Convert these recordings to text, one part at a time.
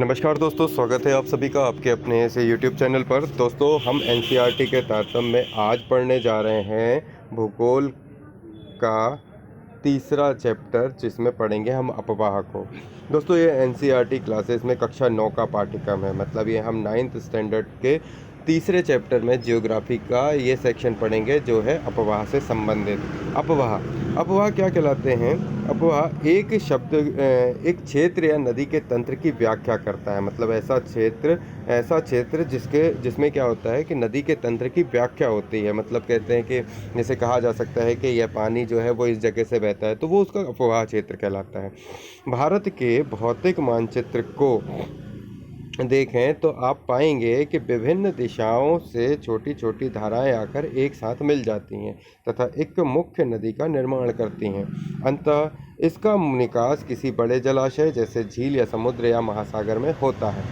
नमस्कार दोस्तों, स्वागत है आप सभी का आपके अपने ऐसे YouTube चैनल पर। दोस्तों, हम एनसीईआरटी के तारतम्य में आज पढ़ने जा रहे हैं भूगोल का तीसरा चैप्टर, जिसमें पढ़ेंगे हम अपवाह को। दोस्तों, ये एनसीईआरटी क्लासेस में कक्षा 9 का पाठ्यक्रम है। मतलब ये हम 9th स्टैंडर्ड के तीसरे चैप्टर में जियोग्राफी का ये सेक्शन पढ़ेंगे जो है अपवाह से संबंधित। अपवाह क्या कहलाते हैं? अपवाह एक शब्द एक क्षेत्र या नदी के तंत्र की व्याख्या करता है। मतलब ऐसा क्षेत्र जिसमें क्या होता है कि नदी के तंत्र की व्याख्या होती है। मतलब कहते हैं कि जैसे कहा जा सकता है कि यह पानी जो है वो इस जगह से बहता है, तो वो उसका अपवाह क्षेत्र कहलाता है। भारत के भौतिक मानचित्र को देखें तो आप पाएंगे कि विभिन्न दिशाओं से छोटी छोटी धाराएं आकर एक साथ मिल जाती हैं तथा एक मुख्य नदी का निर्माण करती हैं। अंततः इसका निकास किसी बड़े जलाशय जैसे झील या समुद्र या महासागर में होता है।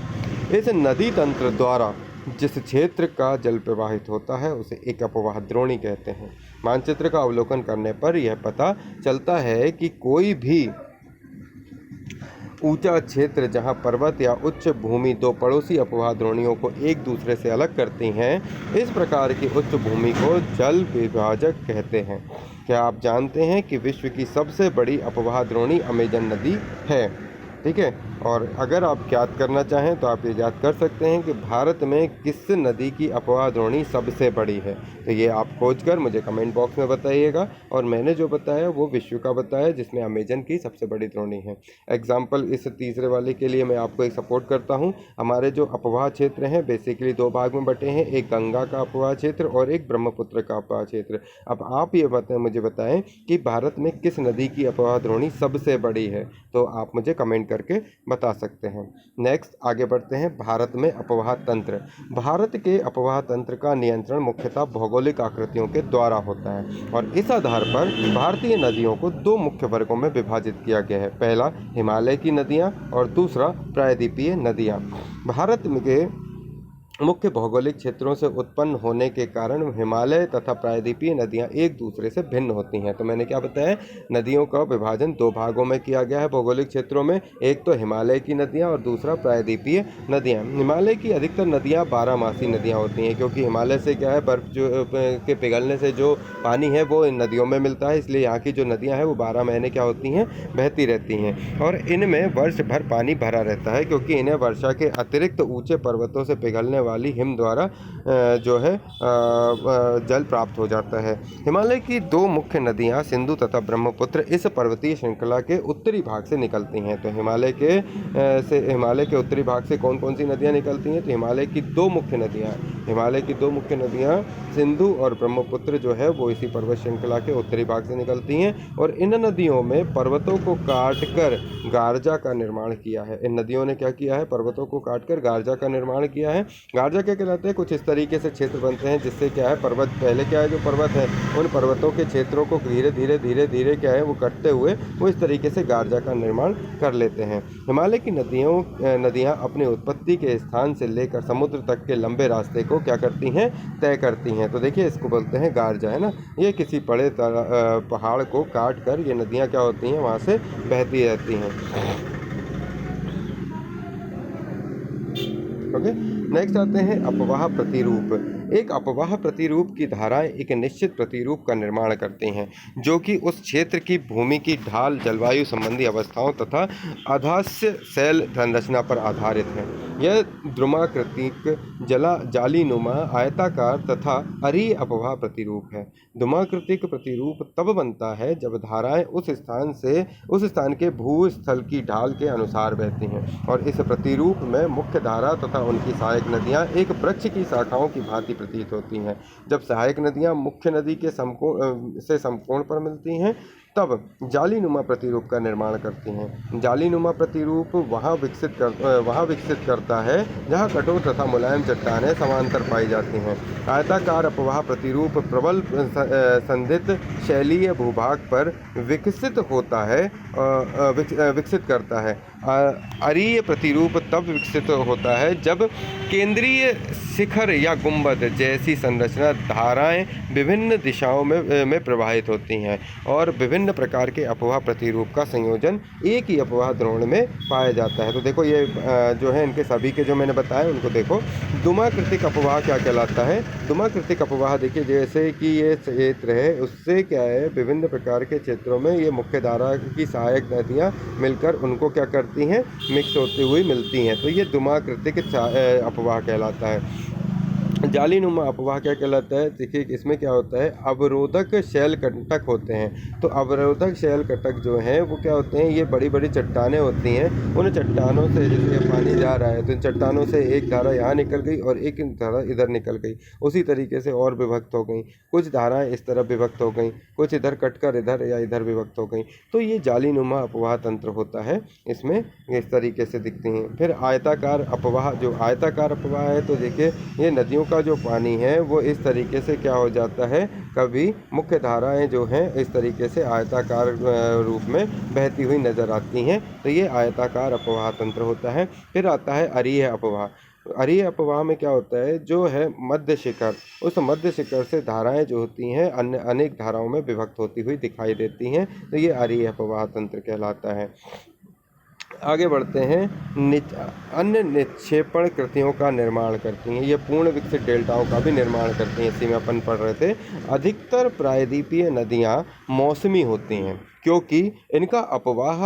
इस नदी तंत्र द्वारा जिस क्षेत्र का जल प्रवाहित होता है उसे एक अपवाह द्रोणी कहते हैं। मानचित्र का अवलोकन करने पर यह पता चलता है कि कोई भी ऊंचा क्षेत्र जहां पर्वत या उच्च भूमि दो पड़ोसी अपवाह द्रोणियों को एक दूसरे से अलग करती हैं, इस प्रकार की उच्च भूमि को जल विभाजक कहते हैं। क्या आप जानते हैं कि विश्व की सबसे बड़ी अपवाह द्रोणी अमेजन नदी है? ठीक है। और अगर आप ज्ञात करना चाहें तो आप ये ज्ञात कर सकते हैं कि भारत में किस नदी की अपवाह द्रोणी सबसे बड़ी है। तो ये आप खोजकर मुझे कमेंट बॉक्स में बताइएगा। और मैंने जो बताया वो विश्व का बताया, जिसमें अमेजन की सबसे बड़ी द्रोणी है। एग्जाम्पल इस तीसरे वाले के लिए मैं आपको एक सपोर्ट करता हूँ। हमारे जो अपवाह क्षेत्र हैं बेसिकली दो भाग में बटे हैं, एक गंगा का अपवाह क्षेत्र और एक ब्रह्मपुत्र का अपवाह क्षेत्र। अब आप ये मुझे बताएं कि भारत में किस नदी की अपवाह द्रोणी सबसे बड़ी है, तो आप मुझे कमेंट करके बता सकते हैं। नेक्स्ट आगे बढ़ते हैं। भारत में अपवाह तंत्र। भारत के अपवाह तंत्र का नियंत्रण मुख्यतः भौगोलिक आकृतियों के द्वारा होता है और इस आधार पर भारतीय नदियों को दो मुख्य वर्गों में विभाजित किया गया है। पहला हिमालय की नदियां और दूसरा प्रायद्वीपीय नदियां। भारत के मुख्य भौगोलिक क्षेत्रों से उत्पन्न होने के कारण हिमालय तथा प्रायद्वीपीय नदियां एक दूसरे से भिन्न होती हैं। तो मैंने क्या बताया, नदियों का विभाजन दो भागों में किया गया है भौगोलिक क्षेत्रों में। एक तो हिमालय की नदियां और दूसरा प्रायद्वीपीय नदियां। हिमालय की अधिकतर नदियां 12 मासी नदियां होती हैं, क्योंकि हिमालय से क्या है, बर्फ के पिघलने से जो पानी है वो इन नदियों में मिलता है, इसलिए यहाँ की जो नदियाँ हैं वो 12 महीने क्या होती हैं, बहती रहती हैं। और इनमें वर्ष भर पानी भरा रहता है, क्योंकि इन्हें वर्षा के अतिरिक्त ऊंचे पर्वतों से पिघलने वाली हिम द्वारा जो है जल प्राप्त हो जाता है। हिमालय की दो मुख्य नदियां सिंधु तथा ब्रह्मपुत्र इस पर्वतीय श्रृंखला के उत्तरी भाग से निकलती हैं। तो हिमालय के उत्तरी भाग से कौन कौन सी नदियां निकलती हैं? तो हिमालय की दो मुख्य नदियां सिंधु और ब्रह्मपुत्र जो है वो इसी पर्वत श्रृंखला के उत्तरी भाग से निकलती हैं। और इन नदियों में पर्वतों को काटकर गारजा का निर्माण किया है। इन नदियों ने क्या किया है? पर्वतों को काटकर गारजा का निर्माण किया है। गारजा क्या कहलाते हैं? कुछ इस तरीके से क्षेत्र बनते हैं जिससे क्या है, पर्वत पहले क्या है, जो पर्वत है उन पर्वतों के क्षेत्रों को धीरे धीरे क्या है वो कटते हुए वो इस तरीके से गारजा का निर्माण कर लेते हैं। हिमालय की नदियाँ अपनी उत्पत्ति के स्थान से लेकर समुद्र तक के लंबे रास्ते को क्या करती हैं, तय करती हैं। तो देखिए, इसको बोलते हैं गारजा, है ना। ये किसी बड़े पहाड़ को काट कर ये नदियाँ क्या होती हैं, वहाँ से बहती रहती हैं। ओके, नेक्स्ट आते हैं अपवाह प्रतिरूप। एक अपवाह प्रतिरूप की धाराएं एक निश्चित प्रतिरूप का निर्माण करती हैं, जो कि उस क्षेत्र की भूमि की ढाल, जलवायु संबंधी अवस्थाओं तथा आधास्य शैल संरचना पर आधारित है। यह द्रुमाकृतिक, जालीनुमा, आयताकार तथा अरीय अपवाह प्रतिरूप है। द्रुमाकृतिक प्रतिरूप तब बनता है जब धाराएं उस स्थान के भूस्थल की ढाल के अनुसार बहती हैं, और इस प्रतिरूप में मुख्य धारा तथा उनकी सहायक नदियां एक वृक्ष की शाखाओं की भांति प्रतीत होती हैं। जब सहायक नदियां मुख्य नदी के समकोण पर मिलती हैं, तब जालीनुमा प्रतिरूप का निर्माण करती हैं। जालीनुमा प्रतिरूप वहाँ विकसित करता है जहाँ कठोर तथा मुलायम चट्टानें समांतर पाई जाती हैं। आयताकार अपवाह प्रतिरूप प्रबल संधित शैलीय भूभाग पर विकसित करता है। अरीय प्रतिरूप तब विकसित होता है जब केंद्रीय शिखर या गुंबद जैसी संरचना धाराएं विभिन्न दिशाओं में प्रवाहित होती हैं और विभिन्न विभिन्न प्रकार के अपवाह प्रतिरूप का संयोजन एक ही अपवाह द्रोण में पाया जाता है। तो देखो ये जो है इनके सभी के जो मैंने बताया उनको देखो। दुमाकृतिक अपवाह क्या कहलाता है? दुमाकृतिक अपवाह देखिए जैसे कि ये क्षेत्र है उससे क्या है विभिन्न प्रकार के क्षेत्रों में ये मुख्य धारा की सहायक नदियाँ मिलकर उनको क्या करती हैं, मिक्स होती हुई मिलती हैं, तो ये दुमाकृतिक अपवाह कहलाता है। जालीनुमा अपवाह क्या कहलाता है? देखिए इसमें क्या होता है, अवरोधक शैल कंटक होते हैं। तो अवरोधक शैल कंटक जो हैं वो क्या होते हैं, ये बड़ी बड़ी चट्टानें होती हैं। उन चट्टानों से जैसे ये पानी जा रहा है तो इन चट्टानों से एक धारा यहाँ निकल गई और एक धारा इधर निकल गई, उसी तरीके से और विभक्त हो गई। कुछ धाराएँ इस तरफ विभक्त हो गई, कुछ इधर कटकर इधर या इधर विभक्त हो गई। तो ये जालीनुमा अपवाह तंत्र होता है, इसमें इस तरीके से दिखती हैं। फिर आयताकार अपवाह, जो आयताकार अपवाह है तो देखिए ये नदियों का जो पानी है वो इस तरीके से क्या हो जाता है, कभी मुख्य धाराएं जो हैं इस तरीके से आयताकार रूप में बहती हुई नजर आती हैं, तो ये आयताकार अपवाह तंत्र होता है। फिर आता है अरीय अपवाह। अरीय अपवाह में क्या होता है, जो है मध्य शिखर, उस मध्य शिखर से धाराएं जो होती हैं अन्य अनेक धाराओं में विभक्त होती हुई दिखाई देती हैं, तो ये अरीय अपवाह तंत्र कहलाता है। आगे बढ़ते हैं, अन्य निक्षेपण कृतियों का निर्माण करती हैं। ये पूर्ण विकसित डेल्टाओं का भी निर्माण करती हैं, इसी में अपन पढ़ रहे थे। अधिकतर प्रायद्वीपीय नदियाँ मौसमी होती हैं क्योंकि इनका अपवाह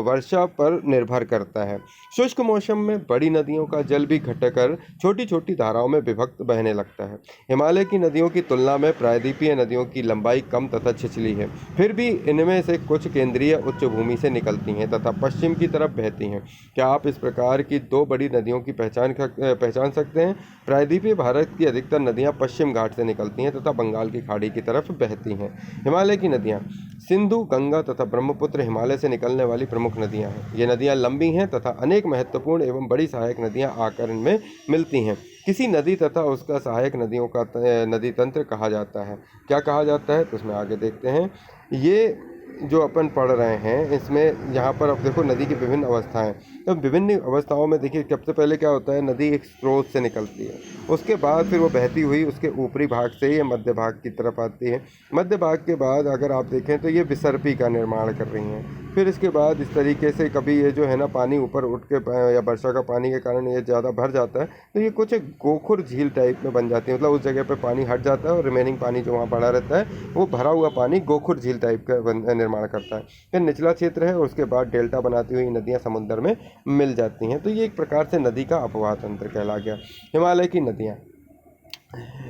वर्षा पर निर्भर करता है। शुष्क मौसम में बड़ी नदियों का जल भी घटकर छोटी छोटी धाराओं में विभक्त बहने लगता है। हिमालय की नदियों की तुलना में प्रायद्वीपीय नदियों की लंबाई कम तथा छिछली है, फिर भी इनमें से कुछ केंद्रीय उच्च भूमि से निकलती हैं तथा पश्चिम की तरफ बहती हैं। क्या आप इस प्रकार की दो बड़ी नदियों की पहचान सकते हैं? प्रायद्वीपीय भारत की अधिकतर नदियाँ पश्चिम घाट से निकलती हैं तथा बंगाल की खाड़ी की तरफ बहती हैं। हिमालय की नदियाँ सिंधु, गंगा तथा ब्रह्मपुत्र हिमालय से निकलने वाली प्रमुख नदियां हैं। ये नदियां लंबी हैं तथा अनेक महत्वपूर्ण एवं बड़ी सहायक नदियां आकर इनमें मिलती हैं। किसी नदी तथा उसका सहायक नदियों का नदी तंत्र कहा जाता है। क्या कहा जाता है, तो उसमें आगे देखते हैं। ये जो अपन पढ़ रहे हैं इसमें यहाँ पर अब देखो नदी की विभिन्न अवस्थाएं, तो विभिन्न अवस्थाओं में देखिए सबसे पहले क्या होता है, नदी एक स्रोत से निकलती है, उसके बाद फिर वो बहती हुई उसके ऊपरी भाग से ये मध्य भाग की तरफ आती है। मध्य भाग के बाद अगर आप देखें तो ये विसर्पी का निर्माण कर रही हैं। फिर इसके बाद इस तरीके से कभी ये जो है ना पानी ऊपर उठ के या वर्षा का पानी के कारण ये ज़्यादा भर जाता है तो ये कुछ गोखुर झील टाइप में बन जाती है, मतलब उस जगह पे पानी हट जाता है और रिमेनिंग पानी जो वहाँ पड़ा रहता है वो भरा हुआ पानी गोखुर झील टाइप का निर्माण करता है। फिर निचला क्षेत्र है और उसके बाद डेल्टा बनाती हुई नदियाँ समुद्र में मिल जाती हैं, तो ये एक प्रकार से नदी का अपवाह तंत्र कहला गया। हिमालय की नदियाँ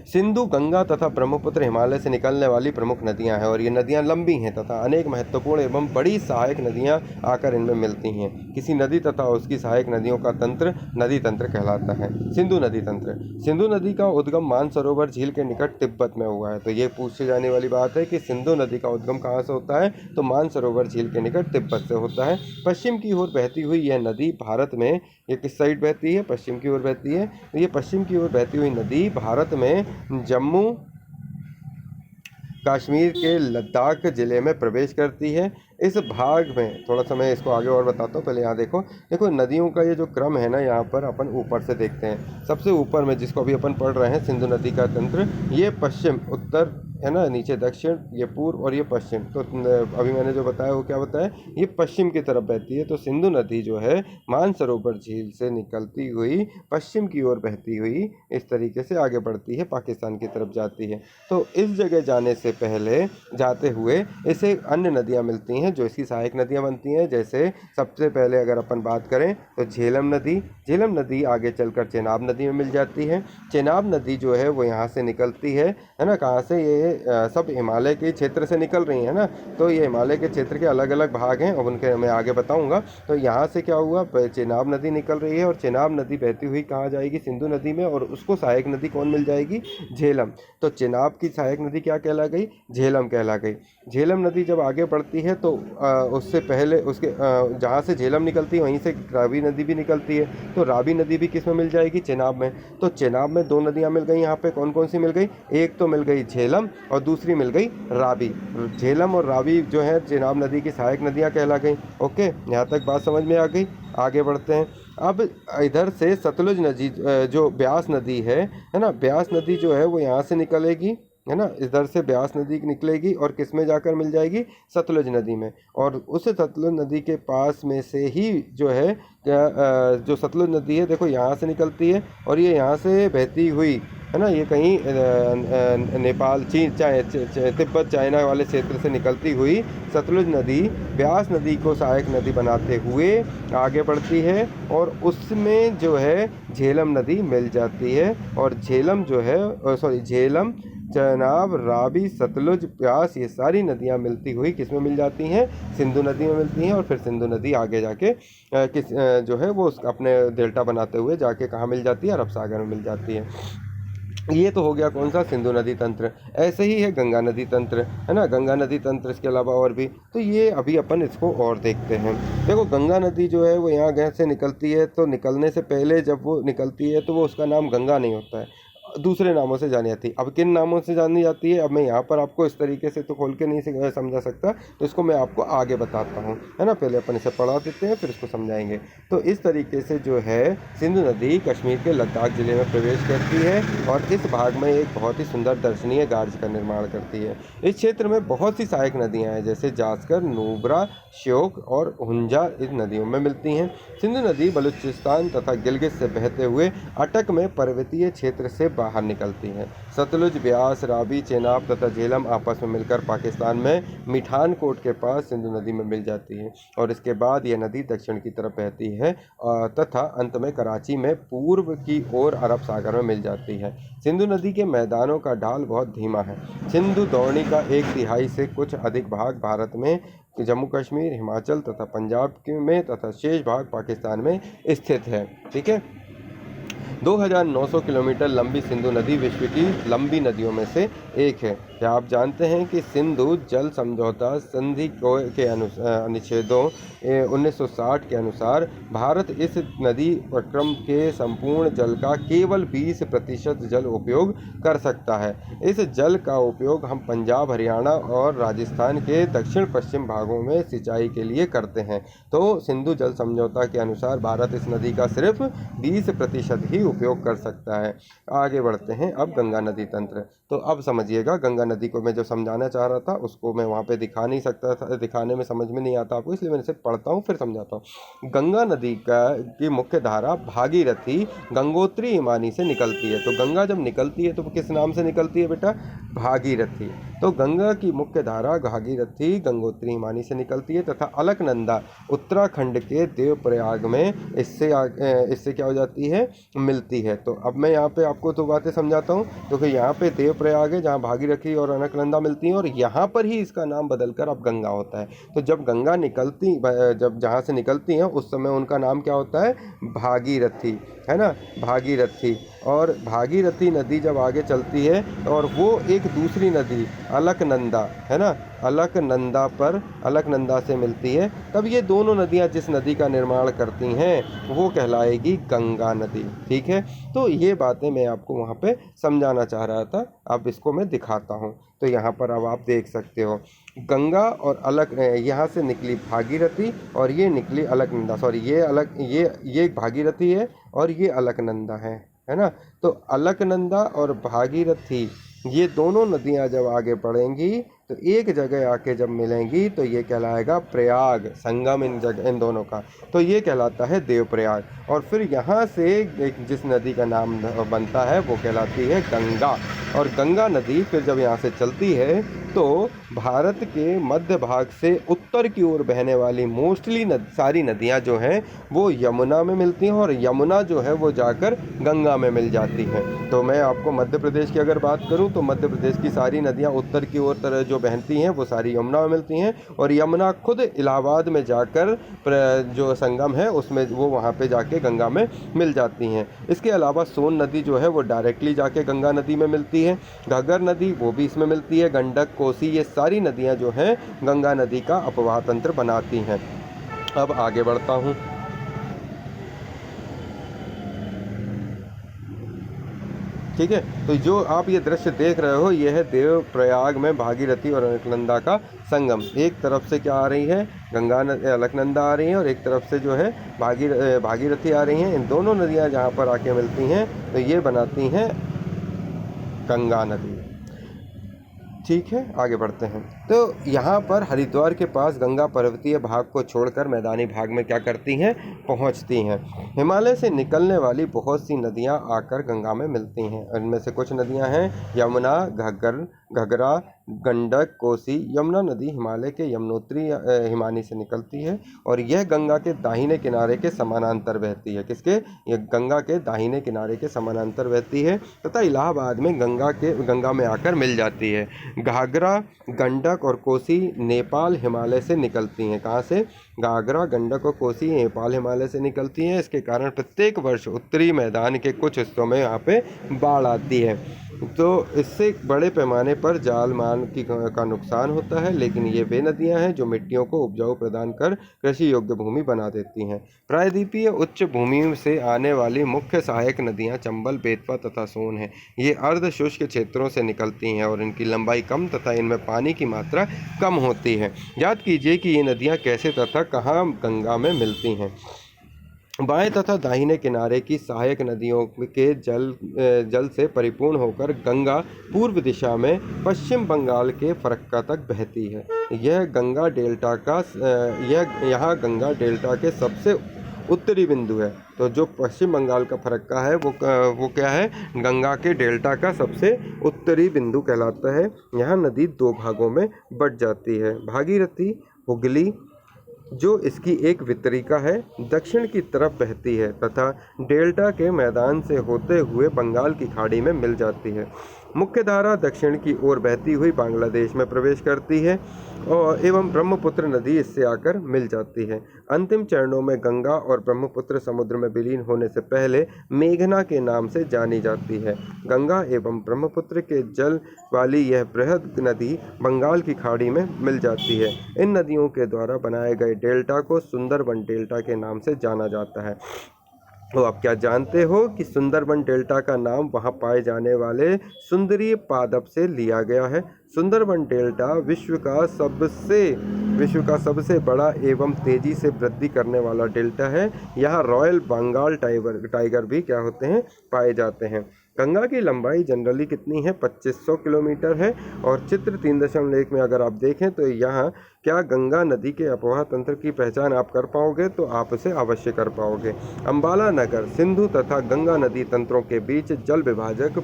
सिंधु, गंगा तथा ब्रह्मपुत्र हिमालय से निकलने वाली प्रमुख नदियां हैं और ये नदियां लंबी हैं तथा अनेक महत्वपूर्ण एवं बड़ी सहायक नदियां आकर इनमें मिलती हैं। किसी नदी तथा उसकी सहायक नदियों का तंत्र नदी तंत्र कहलाता है। सिंधु नदी तंत्र, सिंधु नदी का उद्गम मानसरोवर झील के निकट तिब्बत में हुआ है। तो ये पूछी जाने वाली बात है कि सिंधु नदी का उद्गम कहाँ से होता है, तो मानसरोवर झील के निकट तिब्बत से होता है। पश्चिम की ओर बहती हुई यह नदी भारत में, ये किस साइड बहती है, पश्चिम की ओर बहती है। तो ये पश्चिम की ओर बहती हुई नदी भारत में जम्मू कश्मीर के लद्दाख ज़िले में प्रवेश करती है। इस भाग में थोड़ा सा मैं इसको आगे और बताता हूँ, पहले यहाँ देखो नदियों का ये जो क्रम है ना, यहाँ पर अपन ऊपर से देखते हैं। सबसे ऊपर में जिसको अभी अपन पढ़ रहे हैं सिंधु नदी का तंत्र, ये पश्चिम उत्तर है ना, नीचे दक्षिण, ये पूर्व और ये पश्चिम। तो अभी मैंने जो बताया वो क्या बताया, ये पश्चिम की तरफ बहती है। तो सिंधु नदी जो है मानसरोवर झील से निकलती हुई पश्चिम की ओर बहती हुई इस तरीके से आगे बढ़ती है, पाकिस्तान की तरफ जाती है। तो इस जगह जाने से पहले जाते हुए इसे अन्य नदियाँ मिलती हैं जो इसकी सहायक नदियाँ बनती हैं। जैसे सबसे पहले अगर अपन बात करें तो झेलम नदी आगे चलकर चेनाब नदी में मिल जाती है। चेनाब नदी जो है वो यहाँ से निकलती है ना, कहाँ से, ये सब हिमालय के क्षेत्र से निकल रही है ना। तो ये हिमालय के क्षेत्र के अलग अलग भाग हैं और उनके मैं आगे बताऊंगा। तो यहाँ से क्या हुआ, चेनाब नदी निकल रही है और चेनाब नदी बहती हुई कहाँ जाएगी, सिंधु नदी में, और उसको सहायक नदी कौन मिल जाएगी, झेलम। तो चेनाब की सहायक नदी क्या कहला गई, झेलम कहला गई। झेलम नदी जब आगे बढ़ती है तो उससे पहले उसके जहाँ से झेलम निकलती है वहीं से रावी नदी भी निकलती है। तो रावी नदी भी किस में मिल जाएगी, चेनाब में। तो चेनाब में दो नदियाँ मिल गई यहाँ पे, कौन कौन सी मिल गई, एक तो मिल गई झेलम और दूसरी मिल गई रावी। झेलम और रावी जो है चेनाब नदी की सहायक नदियाँ कहला गई। ओके, यहाँ तक बात समझ में आ गई। आगे बढ़ते हैं। अब इधर से सतलुज नदी जो ब्यास नदी है ना, ब्यास नदी जो है वो यहाँ से निकलेगी है ना। इधर से ब्यास नदी निकलेगी और किस में जाकर मिल जाएगी, सतलुज नदी में। और उस सतलुज नदी के पास में से ही जो है जो सतलुज नदी है, देखो यहाँ से निकलती है और ये यहाँ से बहती हुई, है ना, ये कहीं नेपाल, चीन, तिब्बत, चाइना वाले क्षेत्र से निकलती हुई सतलुज नदी ब्यास नदी को सहायक नदी बनाते हुए आगे बढ़ती है और उसमें जो है झेलम नदी मिल जाती है। और झेलम जो है, झेलम, चनाब, रावी, सतलुज, ब्यास, ये सारी नदियाँ मिलती हुई किस में मिल जाती हैं, सिंधु नदी में मिलती हैं। और फिर सिंधु नदी आगे जाके जो है वो अपने डेल्टा बनाते हुए जाके कहाँ मिल जाती है, अरब सागर में मिल जाती है। ये तो हो गया कौन सा, सिंधु नदी तंत्र। ऐसे ही है गंगा नदी तंत्र, है ना, गंगा नदी तंत्र। इसके अलावा और भी, तो ये अभी अपन इसको और देखते हैं। देखो गंगा नदी जो है वो यहाँ गैस से निकलती है, तो निकलने से पहले जब वो निकलती है तो वो उसका नाम गंगा नहीं होता है, दूसरे नामों से जानी जाती है। अब किन नामों से जानी जाती है, अब मैं यहाँ पर आपको इस तरीके से तो खोल के नहीं समझा सकता, तो इसको मैं आपको आगे बताता हूँ, है ना। पहले अपन इसे पढ़ा देते हैं फिर इसको समझाएंगे। तो इस तरीके से जो है सिंधु नदी कश्मीर के लद्दाख ज़िले में प्रवेश करती है और इस भाग में एक बहुत ही सुंदर दर्शनीय गार्ज का निर्माण करती है। इस क्षेत्र में बहुत सी सहायक नदियाँ हैं, जैसे जास्कर, नूब्रा, श्योक और हुंजा इस नदियों में मिलती हैं। सिंधु नदी बलूचिस्तान तथा गिलगित से बहते हुए अटक में पर्वतीय क्षेत्र से बाहर निकलती है। सतलुज, ब्यास, रावी, चेनाब तथा झेलम आपस में मिलकर पाकिस्तान में मिठानकोट के पास सिंधु नदी में मिल जाती है और इसके बाद यह नदी दक्षिण की तरफ बहती है तथा अंत में कराची में पूर्व की ओर अरब सागर में मिल जाती है। सिंधु नदी के मैदानों का ढाल बहुत धीमा है। सिंधु द्रोणी का 1/3 से कुछ अधिक भाग भारत में, जम्मू कश्मीर, हिमाचल तथा पंजाब में तथा शेष भाग पाकिस्तान में स्थित है। ठीक है। 2900 किलोमीटर लंबी सिंधु नदी विश्व की लंबी नदियों में से एक है। क्या आप जानते हैं कि सिंधु जल समझौता संधि के अनुच्छेदों 1960 के अनुसार भारत इस नदी उपक्रम के संपूर्ण जल का केवल 20% जल उपयोग कर सकता है। इस जल का उपयोग हम पंजाब, हरियाणा और राजस्थान के दक्षिण पश्चिम भागों में सिंचाई के लिए करते हैं। तो सिंधु जल समझौता के अनुसार भारत इस नदी का सिर्फ 20% ही उपयोग कर सकता है। आगे बढ़ते हैं अब गंगा नदी तंत्र। तो अब समझिएगा, गंगा नदी को मैं जो समझाना चाह रहा था उसको मैं वहाँ पे दिखा नहीं सकता था, दिखाने में समझ में नहीं आता आपको, इसलिए मैं इसे पढ़ता हूँ फिर समझाता हूँ। गंगा नदी की मुख्य धारा भागीरथी गंगोत्री हिमानी से निकलती है। तो गंगा जब निकलती है तो किस नाम से निकलती है बेटा, भागीरथी। तो गंगा की मुख्य धारा भागीरथी गंगोत्री हिमानी से निकलती है तथा अलकनंदा उत्तराखंड के देवप्रयाग में इससे क्या हो जाती है, मिलती है। तो अब मैं यहाँ पे आपको दो बातें समझाता हूँ। तो फिर यहाँ पे देवप्रयाग है जहाँ भागीरथी और अलकनंदा मिलती हैं और यहाँ पर ही इसका नाम बदलकर अब गंगा होता है। तो जब गंगा जब जहाँ से निकलती हैं उस समय उनका नाम क्या होता है, भागीरथी, है ना, भागीरथी। और भागीरथी नदी जब आगे चलती है और वो एक दूसरी नदी अलकनंदा, है ना, अलकनंदा से मिलती है, तब ये दोनों नदियाँ जिस नदी का निर्माण करती हैं वो कहलाएगी गंगा नदी। ठीक है। तो ये बातें मैं आपको वहाँ पे समझाना चाह रहा था, अब इसको मैं दिखाता हूँ। तो यहाँ पर अब आप देख सकते हो गंगा और यहाँ से निकली भागीरथी और ये निकली अलकनंदा, सॉरी ये भागीरथी है और ये अलकनंदा है ना। तो अलकनंदा और भागीरथी ये दोनों नदियाँ जब आगे बढ़ेंगी तो एक जगह आके जब मिलेंगी तो ये कहलाएगा प्रयाग, संगम इन दोनों का, तो ये कहलाता है देवप्रयाग। और फिर यहाँ से जिस नदी का नाम बनता है वो कहलाती है गंगा। और गंगा नदी फिर जब यहाँ से चलती है तो भारत के मध्य भाग से उत्तर की ओर बहने वाली मोस्टली सारी नदियाँ जो हैं वो यमुना में मिलती हैं और यमुना जो है वो जाकर गंगा में मिल जाती हैं। तो मैं आपको मध्य प्रदेश की अगर बात करूं तो मध्य प्रदेश की सारी नदियां उत्तर की ओर तरह जो बहती हैं वो सारी यमुना में मिलती हैं और यमुना खुद इलाहाबाद में जाकर जो संगम है उसमें वो वहाँ पे जाके गंगा में मिल जाती हैं। इसके अलावा सोन नदी जो है वो डायरेक्टली जाके गंगा नदी में मिलती है, घग्गर नदी वो भी इसमें मिलती है, गंडक, कोसी, ये सारी नदियाँ जो हैं गंगा नदी का अपवाह तंत्र बनाती हैं। अब आगे बढ़ता हूँ। ठीक है। तो जो आप ये दृश्य देख रहे हो ये है देवप्रयाग में भागीरथी और अलकनंदा का संगम। एक तरफ से क्या आ रही है, अलकनंदा आ रही है और एक तरफ से जो है भागीरथी आ रही हैं। इन दोनों नदियाँ जहाँ पर आके मिलती हैं तो ये बनाती हैं गंगा नदी। ठीक है, आगे बढ़ते हैं। तो यहाँ पर हरिद्वार के पास गंगा पर्वतीय भाग को छोड़कर मैदानी भाग में क्या करती हैं, पहुँचती हैं। हिमालय से निकलने वाली बहुत सी नदियाँ आकर गंगा में मिलती हैं। इनमें से कुछ नदियाँ हैं यमुना, घग्गरा, गंडक, कोसी। यमुना नदी हिमालय के यमुनोत्री हिमानी से निकलती है और यह गंगा के दाहिने किनारे के समानांतर बहती है। किसके? यह गंगा के दाहिने किनारे के समानांतर बहती है तथा इलाहाबाद में गंगा में आकर मिल जाती है। घाघरा, गंडक और कोसी नेपाल हिमालय से निकलती हैं। कहाँ से? घाघरा, गंडक और कोसी नेपाल हिमालय से निकलती हैं। इसके कारण प्रत्येक वर्ष उत्तरी मैदान के कुछ हिस्सों में यहाँ पे बाढ़ आती है। तो इससे बड़े पैमाने पर जाल मान का नुकसान होता है, लेकिन ये वे नदियां हैं जो मिट्टियों को उपजाऊ प्रदान कर कृषि योग्य भूमि बना देती हैं। प्रायद्वीपीय उच्च भूमि से आने वाली मुख्य सहायक नदियां चंबल, बेतवा तथा सोन हैं। ये अर्ध शुष्क क्षेत्रों से निकलती हैं और इनकी लंबाई कम तथा इनमें पानी की मात्रा कम होती है। याद कीजिए कि ये नदियाँ कैसे तथा कहाँ गंगा में मिलती हैं। बाएं तथा दाहिने किनारे की सहायक नदियों के जल से परिपूर्ण होकर गंगा पूर्व दिशा में पश्चिम बंगाल के फरक्का तक बहती है। यहाँ गंगा डेल्टा के सबसे उत्तरी बिंदु है। तो जो पश्चिम बंगाल का फरक्का है वो क्या है? गंगा के डेल्टा का सबसे उत्तरी बिंदु कहलाता है। यहाँ नदी दो भागों में बट जाती है। भागीरथी हुगली जो इसकी एक वितरिका है, दक्षिण की तरफ बहती है तथा डेल्टा के मैदान से होते हुए बंगाल की खाड़ी में मिल जाती है। मुख्य धारा दक्षिण की ओर बहती हुई बांग्लादेश में प्रवेश करती है और एवं ब्रह्मपुत्र नदी इससे आकर मिल जाती है। अंतिम चरणों में गंगा और ब्रह्मपुत्र समुद्र में विलीन होने से पहले मेघना के नाम से जानी जाती है। गंगा एवं ब्रह्मपुत्र के जल वाली यह बृहद नदी बंगाल की खाड़ी में मिल जाती है। इन नदियों के द्वारा बनाए गए डेल्टा को सुंदरबन डेल्टा के नाम से जाना जाता है। तो आप क्या जानते हो कि सुंदरबन डेल्टा का नाम वहाँ पाए जाने वाले सुंदरी पादप से लिया गया है। सुंदरबन डेल्टा विश्व का सबसे बड़ा एवं तेजी से वृद्धि करने वाला डेल्टा है। यहाँ रॉयल बंगाल टाइगर भी क्या होते हैं? पाए जाते हैं। गंगा की लंबाई जनरली कितनी है? 2500 किलोमीटर है और चित्र 3.1 में अगर आप देखें तो यहाँ क्या गंगा नदी के अपवाह तंत्र की पहचान आप कर पाओगे? तो आप इसे अवश्य कर पाओगे। अंबाला नगर सिंधु तथा गंगा नदी तंत्रों के बीच जल विभाजक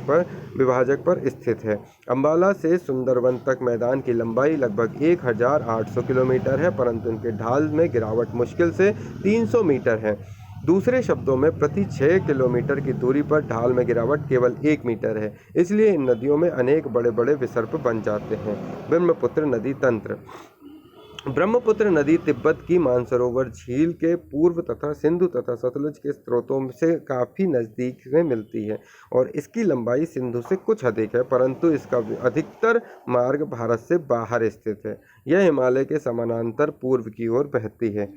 पर स्थित है। अंबाला से सुंदरबन तक मैदान की लंबाई लगभग 1800 किलोमीटर है, परंतु इनके ढाल में गिरावट मुश्किल से 300 मीटर है। दूसरे शब्दों में प्रति 6 किलोमीटर की दूरी पर ढाल में गिरावट केवल 1 मीटर है। इसलिए इन नदियों में अनेक बड़े बड़े विसर्प बन जाते हैं। ब्रह्मपुत्र नदी तंत्र। ब्रह्मपुत्र नदी तिब्बत की मानसरोवर झील के पूर्व तथा सिंधु तथा सतलुज के स्रोतों से काफ़ी नज़दीक में मिलती है और इसकी लंबाई सिंधु से कुछ अधिक है, परंतु इसका अधिकतर मार्ग भारत से बाहर स्थित है। यह हिमालय के समानांतर पूर्व की ओर बहती है।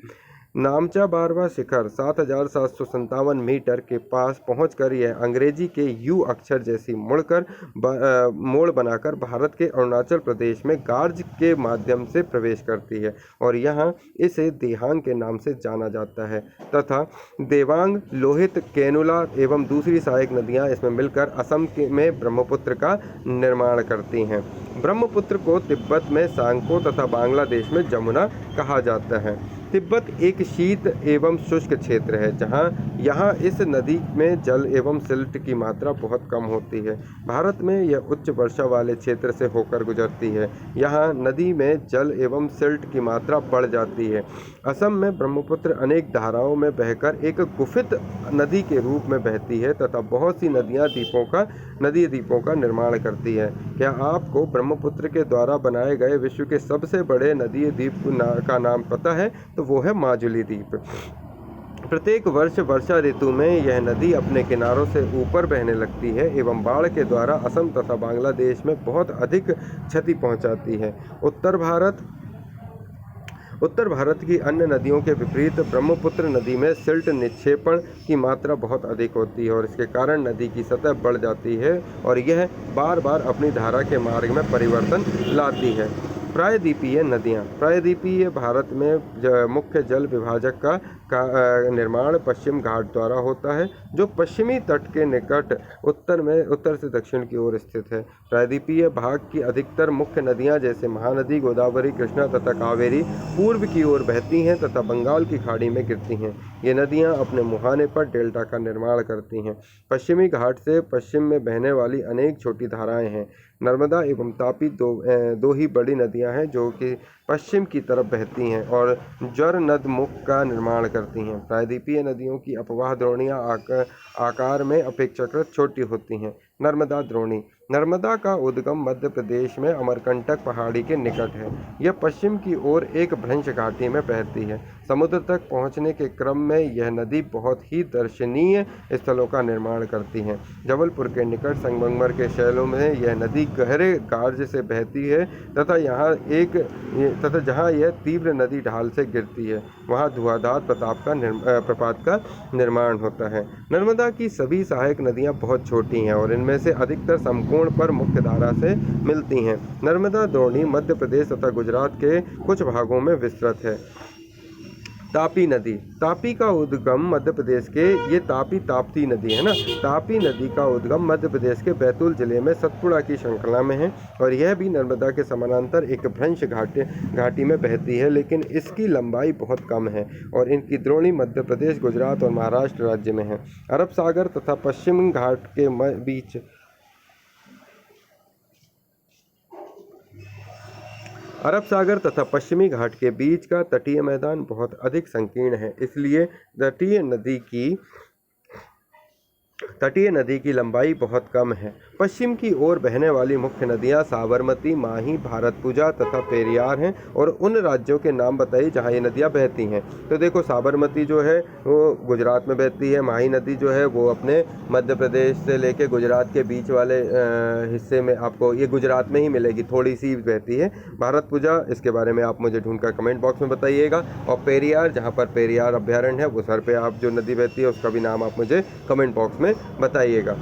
नामचा बारवा शिखर 7757 मीटर के पास पहुंचकर यह अंग्रेजी के यू अक्षर जैसी मोड़ बनाकर भारत के अरुणाचल प्रदेश में गार्ज के माध्यम से प्रवेश करती है और यहाँ इसे देहांग के नाम से जाना जाता है तथा देवांग, लोहित, केनुला एवं दूसरी सहायक नदियाँ इसमें मिलकर असम में ब्रह्मपुत्र का निर्माण करती हैं। ब्रह्मपुत्र को तिब्बत में सांगपो तथा बांग्लादेश में जमुना कहा जाता है। तिब्बत एक शीत एवं शुष्क क्षेत्र है जहाँ इस नदी में जल एवं सिल्ट की मात्रा बहुत कम होती है। भारत में यह उच्च वर्षा वाले क्षेत्र से होकर गुजरती है। यहाँ नदी में जल एवं सिल्ट की मात्रा बढ़ जाती है। असम में ब्रह्मपुत्र अनेक धाराओं में बहकर एक गुफित नदी के रूप में बहती है तथा बहुत सी नदी द्वीपों का निर्माण करती है। क्या आपको ब्रह्मपुत्र के द्वारा बनाए गए विश्व के सबसे बड़े नदी द्वीप का नाम पता है? तो वो है माजुली द्वीप। प्रत्येक वर्ष वर्षा ऋतु में यह नदी अपने किनारों से ऊपर बहने लगती है एवं बाढ़ के द्वारा असम तथा बांग्लादेश में बहुत अधिक क्षति पहुंचाती है। उत्तर भारत की अन्य नदियों के विपरीत ब्रह्मपुत्र नदी में सिल्ट निक्षेपण की मात्रा बहुत अधिक होती है और इसके कारण नदी की सतह बढ़ जाती है और यह बार बार अपनी धारा के मार्ग में परिवर्तन लाती है। प्रायद्वीपीय नदियाँ। प्रायद्वीपीय भारत में मुख्य जल विभाजक का निर्माण पश्चिम घाट द्वारा होता है, जो पश्चिमी तट के निकट उत्तर से दक्षिण की ओर स्थित है। प्रायद्वीपीय भाग की अधिकतर मुख्य नदियाँ जैसे महानदी, गोदावरी, कृष्णा तथा कावेरी पूर्व की ओर बहती हैं तथा बंगाल की खाड़ी में गिरती हैं। ये नदियाँ अपने मुहाने पर डेल्टा का निर्माण करती हैं। पश्चिमी घाट से पश्चिम में बहने वाली अनेक छोटी धाराएं हैं। नर्मदा एवं तापी दो ही बड़ी नदियां हैं जो कि पश्चिम की तरफ बहती हैं और ज्वर नद मुख का निर्माण करती हैं। प्रायद्वीपीय नदियों की अपवाह द्रोणियां आकार में अपेक्षाकृत छोटी होती हैं। नर्मदा द्रोणी। नर्मदा का उद्गम मध्य प्रदेश में अमरकंटक पहाड़ी के निकट है। यह पश्चिम की ओर एक भ्रंश घाटी में बहती है। समुद्र तक पहुंचने के क्रम में यह नदी बहुत ही दर्शनीय स्थलों का निर्माण करती है। जबलपुर के निकट संगमरमर के शैलों में यह नदी गहरे गार्ज से बहती है तथा जहाँ यह तीव्र नदी ढाल से गिरती है वहाँ धुआंधार प्रपात का निर्माण होता है। नर्मदा की सभी सहायक नदियाँ बहुत छोटी हैं और इनमें से अधिकतर समकोण पर मुख्य धारा से मिलती हैं। नर्मदा द्रोणी मध्य प्रदेश तथा गुजरात के कुछ भागों में विस्तृत है। तापी नदी। तापी का उद्गम मध्य प्रदेश के ये ताप्ती नदी है ना। तापी नदी का उद्गम मध्य प्रदेश के बैतूल जिले में सतपुड़ा की श्रृंखला में है और यह भी नर्मदा के समानांतर एक भ्रंश घाटी में बहती है, लेकिन इसकी लंबाई बहुत कम है और इनकी द्रोणी मध्य प्रदेश, गुजरात और महाराष्ट्र राज्य में है। अरब सागर तथा पश्चिम घाट के बीच अरब सागर तथा पश्चिमी घाट के बीच का तटीय मैदान बहुत अधिक संकीर्ण है, इसलिए तटीय नदी की लंबाई बहुत कम है। पश्चिम की ओर बहने वाली मुख्य नदियां साबरमती, माही, भारतपुजा तथा पेरियार हैं और उन राज्यों के नाम बताइए जहां ये नदियां बहती हैं। तो देखो, साबरमती जो है वो गुजरात में बहती है। माही नदी जो है वो अपने मध्य प्रदेश से लेके गुजरात के बीच वाले हिस्से में आपको ये गुजरात में ही मिलेगी, थोड़ी सी बहती है। भारतपुजा, इसके बारे में आप मुझे ढूंढकर कमेंट बॉक्स में बताइएगा। और पेरियार, जहाँ पर पेरियार अभ्यारण्य है, वो सर पे आप जो नदी बहती है उसका भी नाम आप मुझे कमेंट बॉक्स में बताइएगा।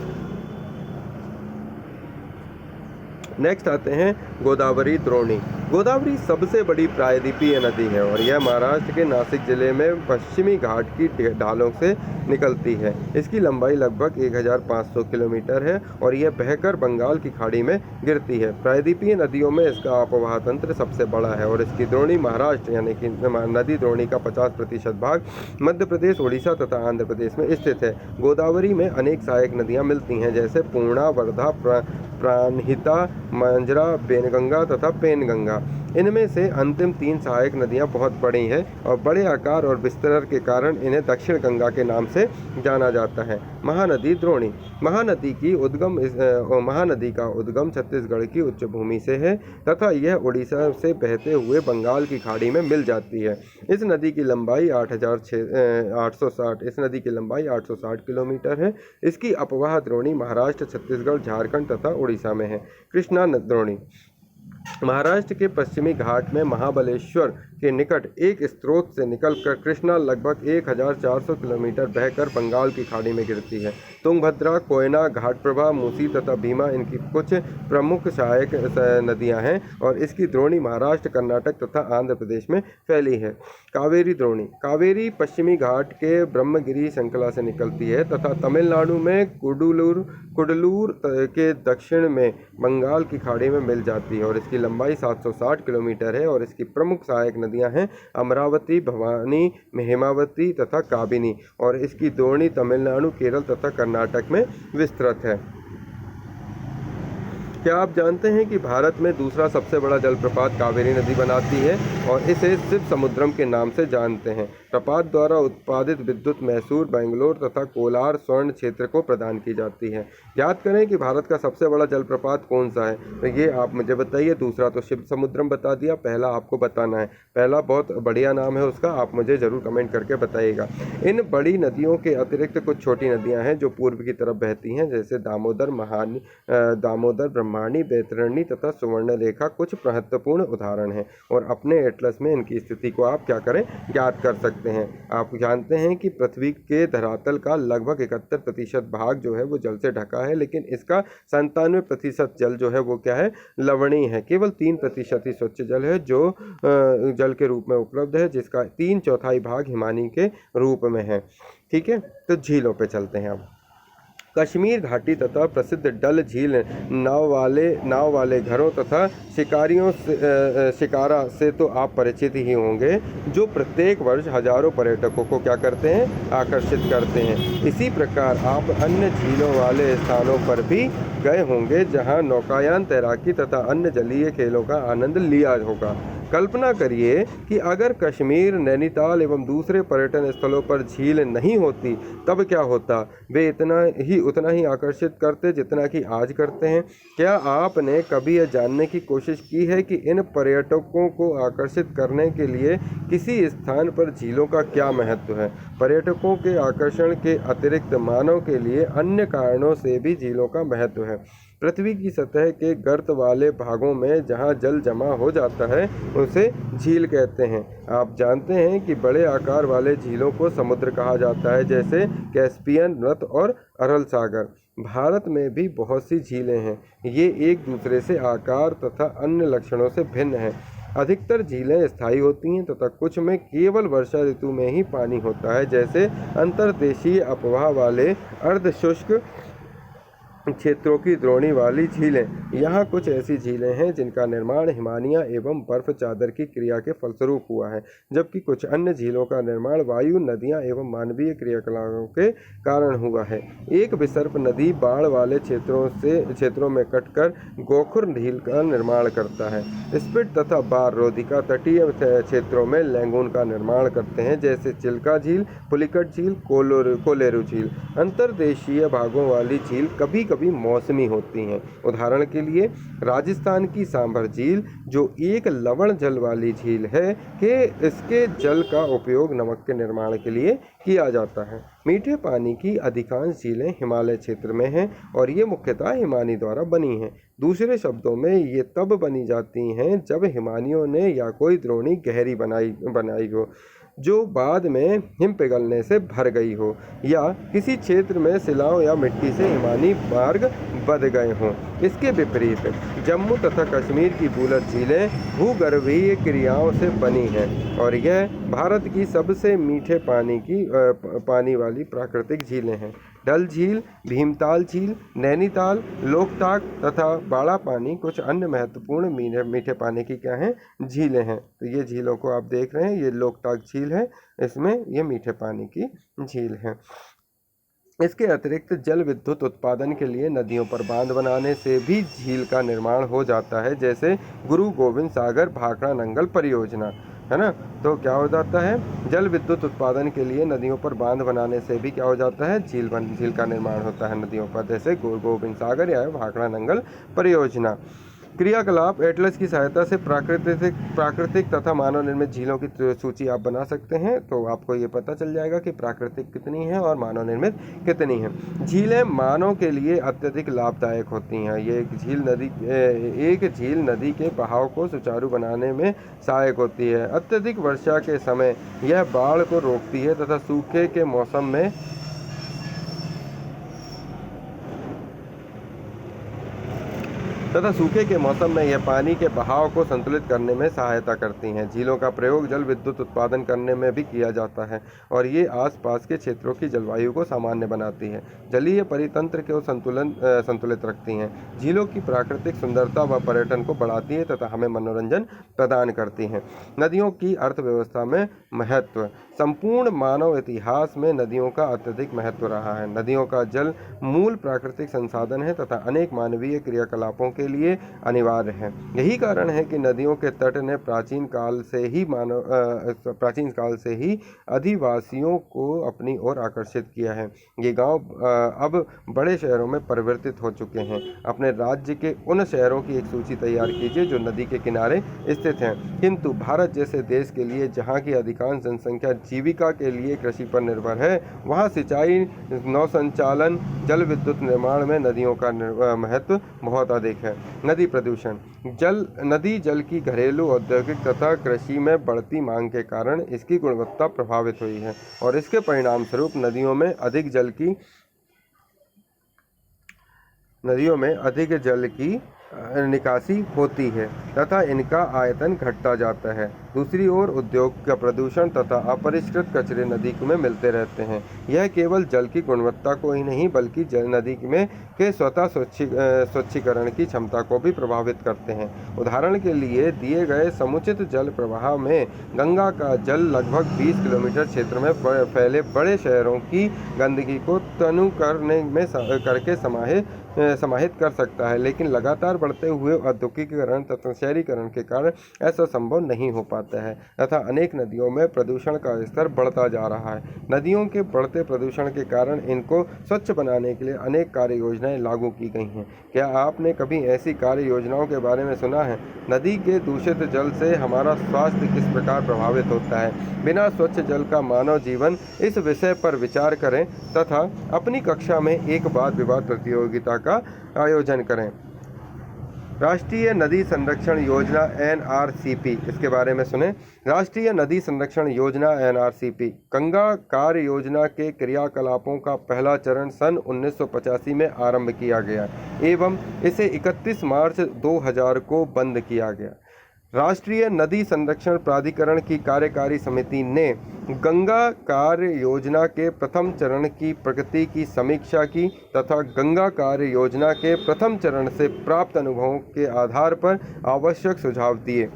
नेक्स्ट आते हैं गोदावरी द्रोणी। गोदावरी सबसे बड़ी प्रायद्वीपीय नदी है और यह महाराष्ट्र के नासिक जिले में पश्चिमी घाट की ढालों से निकलती है। इसकी लंबाई लगभग 1500 किलोमीटर है और यह बहकर बंगाल की खाड़ी में गिरती है। प्रायद्वीपीय नदियों में इसका अपवाह तंत्र सबसे बड़ा है और इसकी द्रोणी महाराष्ट्र यानी कि नदी द्रोणी का 50% भाग मध्य प्रदेश, उड़ीसा तथा आंध्र प्रदेश में स्थित है। गोदावरी में अनेक सहायक नदियाँ मिलती हैं जैसे पूर्णा, वर्धा, प्राणहिता, मंजरा, बेनगंगा तथा पेनगंगा। इनमें से अंतिम 3 सहायक नदियां बहुत बड़ी हैं और बड़े आकार और विस्तार के कारण इन्हें दक्षिण गंगा के नाम से जाना जाता है। महानदी द्रोणी। महानदी का उद्गम छत्तीसगढ़ की उच्च भूमि से है तथा यह उड़ीसा से बहते हुए बंगाल की खाड़ी में मिल जाती है। इस नदी की लंबाई 860 किलोमीटर है। इसकी अपवाह द्रोणी महाराष्ट्र, छत्तीसगढ़, झारखंड तथा उड़ीसा में है। कृष्णा द्रोणी। महाराष्ट्र के पश्चिमी घाट में महाबलेश्वर के निकट एक स्रोत से निकलकर कृष्णा लगभग 1400 किलोमीटर बहकर बंगाल की खाड़ी में गिरती है। तुंगभद्रा, कोयना, घाटप्रभा, मूसी तथा भीमा इनकी कुछ प्रमुख सहायक नदियां हैं और इसकी द्रोणी महाराष्ट्र, कर्नाटक तथा आंध्र प्रदेश में फैली है। कावेरी द्रोणी। कावेरी पश्चिमी घाट के ब्रह्मगिरी श्रृंखला से निकलती है तथा तमिलनाडु में कुडलूर के दक्षिण में बंगाल की खाड़ी में मिल जाती है और इसकी लंबाई 760 किलोमीटर है और इसकी प्रमुख सहायक नदियां हैं अमरावती, भवानी, हेमावती तथा काबिनी और इसकी द्रोणी तमिलनाडु, केरल तथा कर्नाटक में विस्तृत है। क्या आप जानते हैं कि भारत में दूसरा सबसे बड़ा जलप्रपात कावेरी नदी बनाती है और इसे शिव समुद्रम के नाम से जानते हैं। प्रपात द्वारा उत्पादित विद्युत मैसूर, बेंगलोर तथा कोलार स्वर्ण क्षेत्र को प्रदान की जाती है। याद करें कि भारत का सबसे बड़ा जलप्रपात कौन सा है, तो ये आप मुझे बताइए। दूसरा तो शिव समुद्रम बता दिया, पहला आपको बताना है। पहला बहुत बढ़िया नाम है उसका, आप मुझे ज़रूर कमेंट करके बताइएगा। इन बड़ी नदियों के अतिरिक्त कुछ छोटी नदियाँ हैं जो पूर्व की तरफ बहती हैं, जैसे दामोदर, ब्रह्मणी, बैतरणी तथा सुवर्णरेखा कुछ महत्वपूर्ण उदाहरण हैं और अपने एटलस में इनकी स्थिति को आप क्या करें, ज्ञात कर सकते हैं। सकते हैं। आप जानते हैं कि पृथ्वी के धरातल का लगभग 71% भाग जो है वो जल से ढका है, लेकिन इसका 97% जल जो है वो क्या है, लवणीय है। केवल 3% ही स्वच्छ जल है जो जल के रूप में उपलब्ध है, जिसका 3/4 भाग हिमानी के रूप में है। ठीक है, तो झीलों पे चलते हैं अब। कश्मीर घाटी तथा प्रसिद्ध डल झील नाव वाले घरों तथा शिकारा से तो आप परिचित ही होंगे, जो प्रत्येक वर्ष हजारों पर्यटकों को क्या करते हैं, आकर्षित करते हैं। इसी प्रकार आप अन्य झीलों वाले स्थानों पर भी गए होंगे जहां नौकायान, तैराकी तथा अन्य जलीय खेलों का आनंद लिया होगा। कल्पना करिए कि अगर कश्मीर, नैनीताल एवं दूसरे पर्यटन स्थलों पर झील नहीं होती, तब क्या होता। वे उतना ही आकर्षित करते जितना कि आज करते हैं। क्या आपने कभी यह जानने की कोशिश की है कि इन पर्यटकों को आकर्षित करने के लिए किसी स्थान पर झीलों का क्या महत्व है। पर्यटकों के आकर्षण के अतिरिक्त मानव के लिए अन्य कारणों से भी झीलों का महत्व है। पृथ्वी की सतह के गर्त वाले भागों में जहां जल जमा हो जाता है, उसे झील कहते हैं। आप जानते हैं कि बड़े आकार वाले झीलों को समुद्र कहा जाता है, जैसे कैस्पियन, मृत और अरल सागर। भारत में भी बहुत सी झीलें हैं। ये एक दूसरे से आकार तथा अन्य लक्षणों से भिन्न हैं। अधिकतर झीलें स्थायी होती हैं तथा कुछ में केवल वर्षा ऋतु में ही पानी होता है, जैसे अंतर्देशीय अपवाह वाले अर्धशुष्क क्षेत्रों की द्रोणी वाली झीलें। यहाँ कुछ ऐसी झीलें हैं जिनका निर्माण हिमानिया एवं बर्फ चादर की क्रिया के फलस्वरूप हुआ है, जबकि कुछ अन्य झीलों का निर्माण वायु, नदियाँ एवं मानवीय क्रियाकलापों के कारण हुआ है। एक विसर्प नदी बाढ़ वाले क्षेत्रों में कटकर गोखुर झील का निर्माण करता है। स्पिट तथा बार रोधिका तटीय क्षेत्रों में लैंगून का निर्माण करते हैं, जैसे चिल्का झील, पुलिकट झील, कोलेरू झील। अंतर्देशीय भागों वाली झील कभी कभी मौसमी होती हैं। उदाहरण के लिए राजस्थान की सांभर झील, जो एक लवण जल वाली झील है, कि इसके जल का उपयोग नमक के निर्माण के लिए किया जाता है। मीठे पानी की अधिकांश झीलें हिमालय क्षेत्र में हैं और ये मुख्यतः हिमानी द्वारा बनी हैं। दूसरे शब्दों में ये तब बनी जाती हैं जब हिमानियों ने या कोई द्रोणी गहरी बनाई हो, जो बाद में हिम पिघलने से भर गई हो, या किसी क्षेत्र में शिलाओं या मिट्टी से हिमानी मार्ग बंध गए हों। इसके विपरीत जम्मू तथा कश्मीर की बुलर झीलें भूगर्भीय क्रियाओं से बनी हैं और यह भारत की सबसे मीठे पानी वाली प्राकृतिक झीलें हैं। डल झील, भीमताल झील, नैनीताल, लोकटाक तथा बाड़ा पानी कुछ अन्य महत्वपूर्ण मीठे पानी की क्या हैं, झीलें हैं। तो ये झीलों को आप देख रहे हैं, ये लोकटाक झील है, इसमें ये मीठे पानी की झील है। इसके अतिरिक्त जल विद्युत उत्पादन के लिए नदियों पर बांध बनाने से भी झील का निर्माण हो जाता है, जैसे गुरु गोविंद सागर भाखड़ा नंगल परियोजना, है ना। तो क्या हो जाता है, जल विद्युत उत्पादन के लिए नदियों पर बांध बनाने से भी क्या हो जाता है, झील का निर्माण होता है नदियों पर, जैसे गुरु गोविंद सागर या भाखड़ा नंगल परियोजना। क्रियाकलाप एटलस की सहायता से प्राकृतिक तथा मानव निर्मित झीलों की सूची आप बना सकते हैं, तो आपको ये पता चल जाएगा कि प्राकृतिक कितनी है और मानव निर्मित कितनी है। झीलें मानव के लिए अत्यधिक लाभदायक होती हैं। ये एक झील नदी के बहाव को सुचारू बनाने में सहायक होती है। अत्यधिक वर्षा के समय यह बाढ़ को रोकती है तथा सूखे के मौसम में यह पानी के बहाव को संतुलित करने में सहायता करती हैं। झीलों का प्रयोग जल विद्युत उत्पादन करने में भी किया जाता है और ये आसपास के क्षेत्रों की जलवायु को सामान्य बनाती है। जलीय परितंत्र को संतुलित रखती हैं। झीलों की प्राकृतिक सुंदरता व पर्यटन को बढ़ाती है तथा हमें मनोरंजन प्रदान करती हैं। नदियों की अर्थव्यवस्था में महत्व। संपूर्ण मानव इतिहास में नदियों का अत्यधिक महत्व रहा है। नदियों का जल मूल प्राकृतिक संसाधन है तथा अनेक मानवीय क्रियाकलापों के लिए अनिवार्य है। यही कारण है कि नदियों के तट ने प्राचीन काल से ही अधिवासियों को अपनी ओर आकर्षित किया है। ये गांव अब बड़े शहरों में परिवर्तित हो चुके हैं। अपने राज्य के उन शहरों की एक सूची तैयार कीजिए जो नदी के किनारे स्थित हैं। किंतु भारत जैसे देश के लिए, जहाँ की अधिकांश जनसंख्या जीविका के लिए कृषि पर निर्भर है, वहाँ सिंचाई, नौसंचालन, जल विद्युत निर्माण में नदियों का महत्व बहुत अधिक है। है। नदी प्रदूषण। नदी जल की घरेलू, औद्योगिक तथा कृषि में बढ़ती मांग के कारण इसकी गुणवत्ता प्रभावित हुई है और इसके परिणाम स्वरूप नदियों में अधिक जल की निकासी होती है तथा इनका आयतन घटता जाता है। दूसरी ओर उद्योग का प्रदूषण तथा अपरिष्कृत कचरे नदी में मिलते रहते हैं। यह केवल जल की गुणवत्ता को ही नहीं बल्कि नदी में के स्वतः स्वच्छीकरण की क्षमता को भी प्रभावित करते हैं। उदाहरण के लिए दिए गए समुचित जल प्रवाह में गंगा का जल लगभग 20 किलोमीटर क्षेत्र में फैले बड़े शहरों की गंदगी को तनु करके समाहित कर सकता है, लेकिन लगातार बढ़ते हुए औद्योगिकीकरण तथा शहरीकरण के कारण ऐसा संभव नहीं हो पाता है तथा अनेक नदियों में प्रदूषण का स्तर बढ़ता जा रहा है। नदियों के बढ़ते प्रदूषण के कारण इनको स्वच्छ बनाने के लिए अनेक कार्य योजनाएं लागू की गई हैं। क्या आपने कभी ऐसी कार्य योजनाओं के बारे में सुना है? नदी के दूषित जल से हमारा स्वास्थ्य किस प्रकार प्रभावित होता है? बिना स्वच्छ जल का मानव जीवन, इस विषय पर विचार करें तथा अपनी कक्षा में एक वाद विवाद प्रतियोगिता का आयोजन करें। राष्ट्रीय नदी संरक्षण योजना NRCP, इसके बारे में सुने। राष्ट्रीय नदी संरक्षण योजना NRCP गंगा कार्य योजना के क्रियाकलापों का पहला चरण सन 1985 में आरंभ किया गया एवं इसे 31 मार्च 2000 को बंद किया गया। राष्ट्रीय नदी संरक्षण प्राधिकरण की कार्यकारी समिति ने गंगा कार्य योजना के प्रथम चरण की प्रगति की समीक्षा की तथा गंगा कार्य योजना के प्रथम चरण से प्राप्त अनुभवों के आधार पर आवश्यक सुझाव दिए।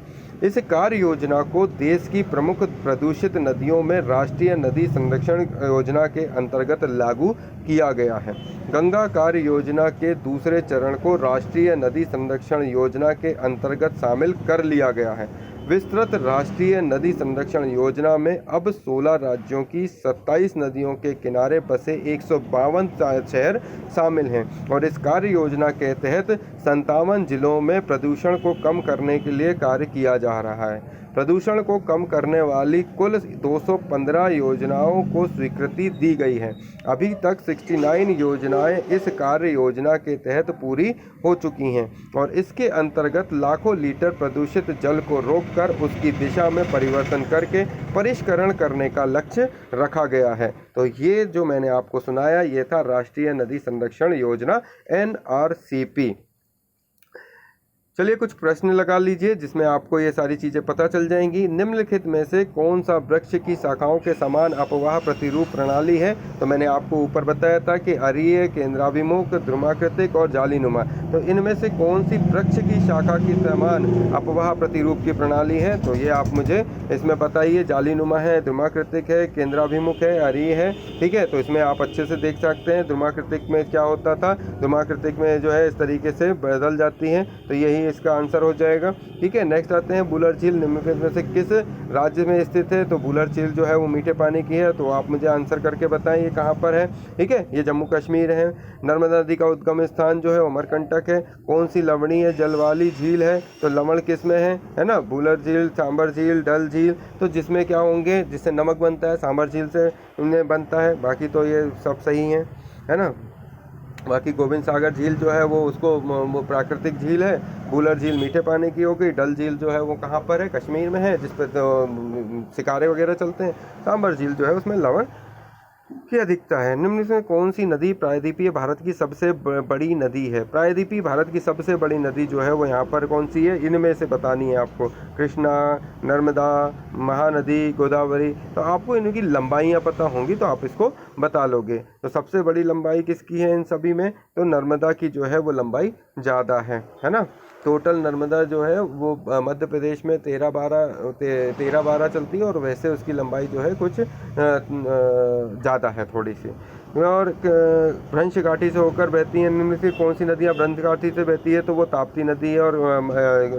इस कार्य योजना को देश की प्रमुख प्रदूषित नदियों में राष्ट्रीय नदी संरक्षण योजना के अंतर्गत लागू किया गया है। गंगा कार्य योजना के दूसरे चरण को राष्ट्रीय नदी संरक्षण योजना के अंतर्गत शामिल कर लिया गया है। विस्तृत राष्ट्रीय नदी संरक्षण योजना में अब 16 राज्यों की 27 नदियों के किनारे बसे 152 शहर शामिल हैं और इस कार्य योजना के तहत 57 जिलों में प्रदूषण को कम करने के लिए कार्य किया जा रहा है। प्रदूषण को कम करने वाली कुल 215 योजनाओं को स्वीकृति दी गई है। अभी तक 69 योजनाएं इस कार्य योजना के तहत पूरी हो चुकी हैं और इसके अंतर्गत लाखों लीटर प्रदूषित जल को रोककर उसकी दिशा में परिवर्तन करके परिष्करण करने का लक्ष्य रखा गया है। तो ये जो मैंने आपको सुनाया, ये था राष्ट्रीय नदी संरक्षण योजना NRCP। चलिए कुछ प्रश्न लगा लीजिए जिसमें आपको ये सारी चीज़ें पता चल जाएंगी। निम्नलिखित में से कौन सा वृक्ष की शाखाओं के समान अपवाह प्रतिरूप प्रणाली है? तो मैंने आपको ऊपर बताया था कि अरीय, केंद्राभिमुख, ध्रुमाकृतिक और जालीनुमा। तो इनमें से कौन सी वृक्ष की शाखा की समान अपवाह प्रतिरूप की प्रणाली है? तो ये आप मुझे इसमें बताइए। जालीनुमा है, ध्रुमाकृतिक है, केंद्राभिमुख है, अरीय है। ठीक है, तो इसमें आप अच्छे से देख सकते हैं ध्रुमाकृतिक में क्या होता था। ध्रुमाकृतिक में जो है इस तरीके से बदल जाती हैं, तो यही इसका आंसर हो जाएगा। ठीक है, नेक्स्ट आते हैं बुलर झील निम्नलिखित में से किस राज्य में स्थित है? तो बुलर झील जो है वो मीठे पानी की है, तो आप मुझे आंसर करके बताएं ये कहाँ पर है। ठीक है, ये जम्मू कश्मीर है। नर्मदा नदी का उद्गम स्थान जो है अमरकंटक है। कौन सी लवणीय जल वाली झील है? तो लवण किस में है ना? बुलर झील, सांबर झील, डल झील। तो जिसमें क्या होंगे, जिससे नमक बनता है, सांबर झील से उन्हें बनता है। बाकी तो ये सब सही है ना। बाकी गोविंद सागर झील जो है वो वो प्राकृतिक झील है। बुलर झील मीठे पानी की हो गई। डल झील जो है वो कहाँ पर है? कश्मीर में है, जिस पर तो शिकारे वगैरह चलते हैं। सांबर झील जो है उसमें लवण की अधिकता है। निम्न में कौन सी नदी प्रायद्वीपीय भारत की सबसे बड़ी नदी है? प्रायद्वीपीय भारत की सबसे बड़ी नदी जो है वो यहाँ पर कौन सी है? इनमें से बतानी है आपको। कृष्णा, नर्मदा, महानदी, गोदावरी। तो आपको इनकी लंबाइयाँ पता होंगी तो आप इसको बता लोगे। तो सबसे बड़ी लंबाई किसकी है इन सभी में? तो नर्मदा की जो है वो लंबाई ज़्यादा है ना। टोटल नर्मदा जो है वो मध्य प्रदेश में 13-12 चलती है और वैसे उसकी लंबाई जो है कुछ ज़्यादा है थोड़ी सी। और भ्रंश घाटी से होकर बहती है। इनमें से कौन सी नदियाँ भ्रंश घाटी से बहती है? तो वो ताप्ती नदी है और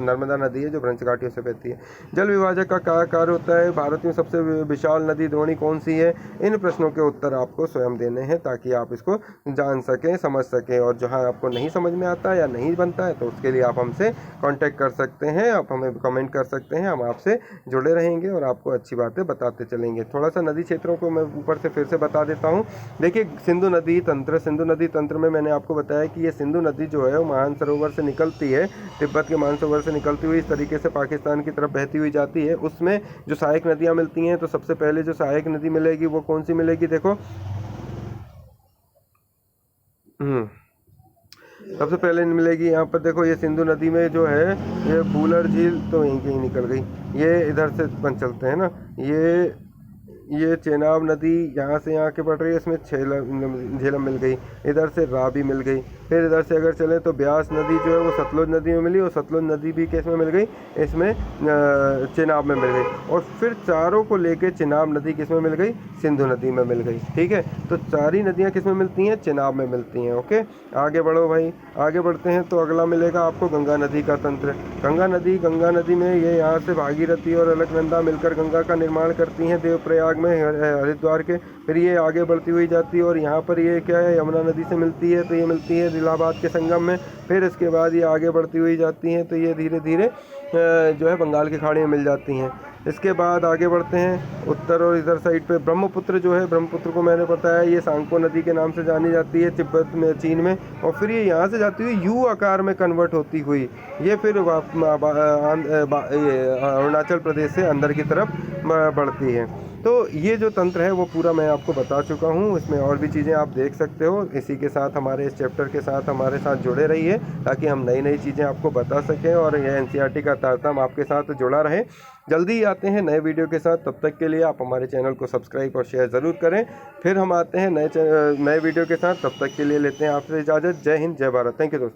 नर्मदा नदी है जो भ्रंश घाटियों से बहती है। जल विभाजक का क्या कार्य होता है? भारत में सबसे विशाल नदी द्रोणी कौन सी है? इन प्रश्नों के उत्तर आपको स्वयं देने हैं ताकि आप इसको जान सकें, समझ सकें। और जहाँ आपको नहीं समझ में आता या नहीं बनता है तो उसके लिए आप हमसे हमसे कांटेक्ट कर सकते हैं, आप हमें कमेंट कर सकते हैं, हम आपसे जुड़े रहेंगे और आपको अच्छी बातें बताते चलेंगे। थोड़ा सा नदी क्षेत्रों को मैं ऊपर से फिर से बता देता हूँ। देखिए सिंधु नदी तंत्र में मैंने आपको बताया कि ये सिंधु नदी जो है वो मानसरोवर से निकलती है, तिब्बत के मानसरोवर से निकलती हुई इस तरीके से पाकिस्तान की तरफ बहती हुई जाती है। उसमें जो सहायक नदियाँ मिलती हैं, तो सबसे पहले जो सहायक नदी मिलेगी वो कौन सी मिलेगी, देखो सबसे पहले मिलेगी यहाँ पर, देखो ये सिंधु नदी में जो है ये बूलर झील तो यहीं कहीं निकल गई, ये इधर से बन चलते हैं ना, ये चेनाब नदी यहाँ से यहाँ के पड़ रही है, इसमें झेलम मिल गई, इधर से रावी मिल गई। फिर इधर से अगर चले तो ब्यास नदी जो है वो सतलुज नदी में मिली, और सतलुज नदी भी किस में मिल गई, इसमें चेनाब में मिल गई। और फिर चारों को लेके चेनाब नदी किस में मिल गई, सिंधु नदी में मिल गई। ठीक है, तो सारी नदियाँ किस में मिलती हैं, चेनाब में मिलती हैं। ओके, आगे बढ़ो भाई, आगे बढ़ते हैं तो अगला मिलेगा आपको गंगा नदी का तंत्र। गंगा नदी में ये यहाँ से भागीरथी और अलकनंदा मिलकर गंगा का निर्माण करती हैं देवप्रयाग में, हरिद्वार के। फिर ये आगे बढ़ती हुई जाती है और यहाँ पर ये क्या है, यमुना नदी से मिलती है, तो ये मिलती है इलाहाबाद के संगम में। फिर इसके बाद ये आगे बढ़ती हुई जाती हैं तो ये धीरे धीरे जो है बंगाल की खाड़ी में मिल जाती हैं। इसके बाद आगे बढ़ते हैं उत्तर, और इधर साइड पे ब्रह्मपुत्र जो है, ब्रह्मपुत्र को मैंने बताया ये सांको नदी के नाम से जानी जाती है तिब्बत में, चीन में। और फिर ये यहाँ से जाती हुई यू आकार में कन्वर्ट होती हुई ये फिर अरुणाचल प्रदेश से अंदर की तरफ बढ़ती है। तो ये जो तंत्र है वो पूरा मैं आपको बता चुका हूँ, इसमें और भी चीज़ें आप देख सकते हो। इसी के साथ हमारे इस चैप्टर के साथ हमारे साथ जुड़े रहिए, ताकि हम नई नई चीज़ें आपको बता सकें और यह एनसीईआरटी का तारतम्य आपके साथ जुड़ा रहे। जल्दी ही आते हैं नए वीडियो के साथ, तब तक के लिए आप हमारे चैनल को सब्सक्राइब और शेयर ज़रूर करें। फिर हम आते हैं नए वीडियो के साथ, तब तक के लिए लेते हैं आपसे इजाज़त। जय हिंद, जय भारत। थैंक यू दोस्तों।